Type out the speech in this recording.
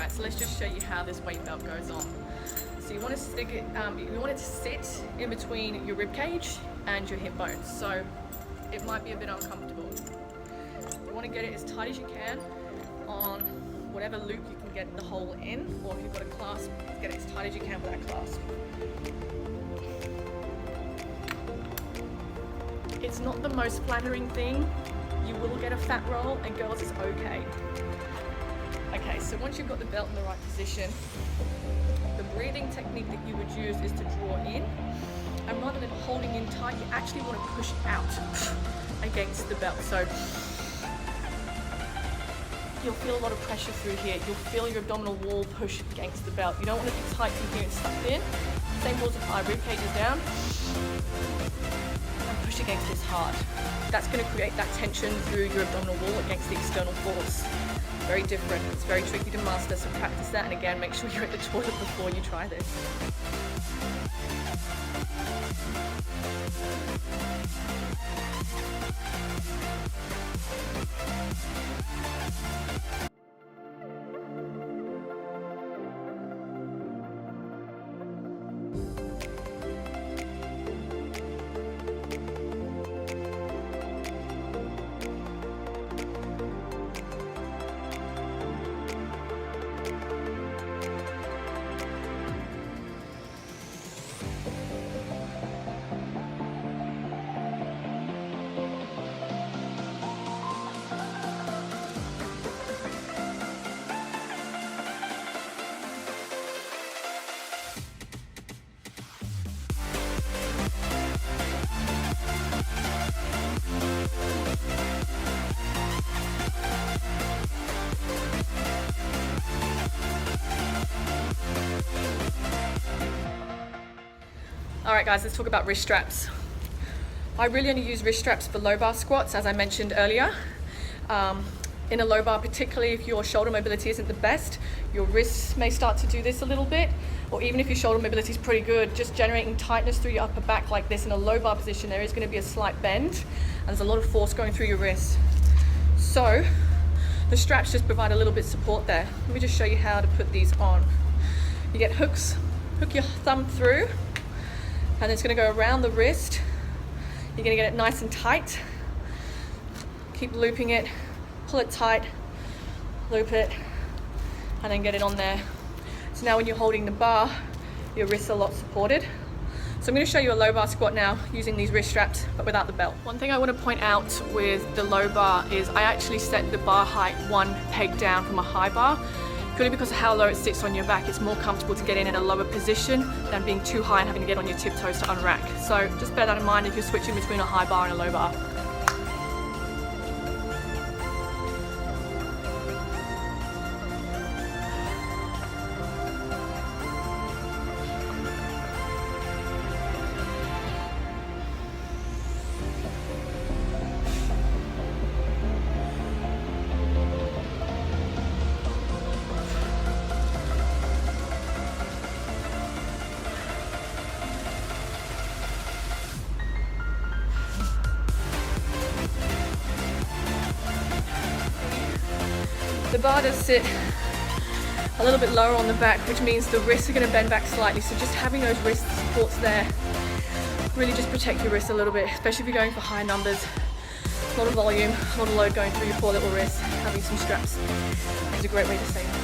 Alright, so let's just show you how this weight belt goes on. So you want to stick it, you want it to sit in between your rib cage and your hip bones. So it might be a bit uncomfortable. You want to get it as tight as you can on whatever loop you can get the hole in, or if you've got a clasp, get it as tight as you can with that clasp. It's not the most flattering thing. You will get a fat roll, and girls, it's okay. Okay, so once you've got the belt in the right position, the breathing technique that you would use is to draw in, and rather than holding in tight, you actually want to push out against the belt. So you'll feel a lot of pressure through here. You'll feel your abdominal wall push against the belt. You don't want to be tight from here and stuck in. Same rules apply. Rib cage is down, and push against this hard. That's going to create that tension through your abdominal wall against the external force. Very different. It's very tricky to master, so practice that, and again, make sure you're at the toilet before you try this. Alright guys, let's talk about wrist straps. I really only use wrist straps for low bar squats, as I mentioned earlier. In a low bar, particularly if your shoulder mobility isn't the best, your wrists may start to do this a little bit, or even if your shoulder mobility is pretty good, just generating tightness through your upper back like this in a low bar position, there is going to be a slight bend, and there's a lot of force going through your wrists. So the straps just provide a little bit of support there. Let me just show you how to put these on. You get hooks, hook your thumb through, and it's going to go around the wrist. You're going to get it nice and tight. Keep looping it, pull it tight, loop it, and then get it on there. So now when you're holding the bar, your wrists are a lot supported. So I'm going to show you a low bar squat now using these wrist straps, but without the belt. One thing I want to point out with the low bar is I actually set the bar height one peg down from a high bar. Purely because of how low it sits on your back, it's more comfortable to get in a lower position than being too high and having to get on your tiptoes to unrack. So just bear that in mind if you're switching between a high bar and a low bar. The bar does sit a little bit lower on the back, which means the wrists are going to bend back slightly. So just having those wrist supports there really just protect your wrists a little bit, especially if you're going for high numbers. A lot of volume, a lot of load going through your poor little wrists. Having some straps is a great way to save them.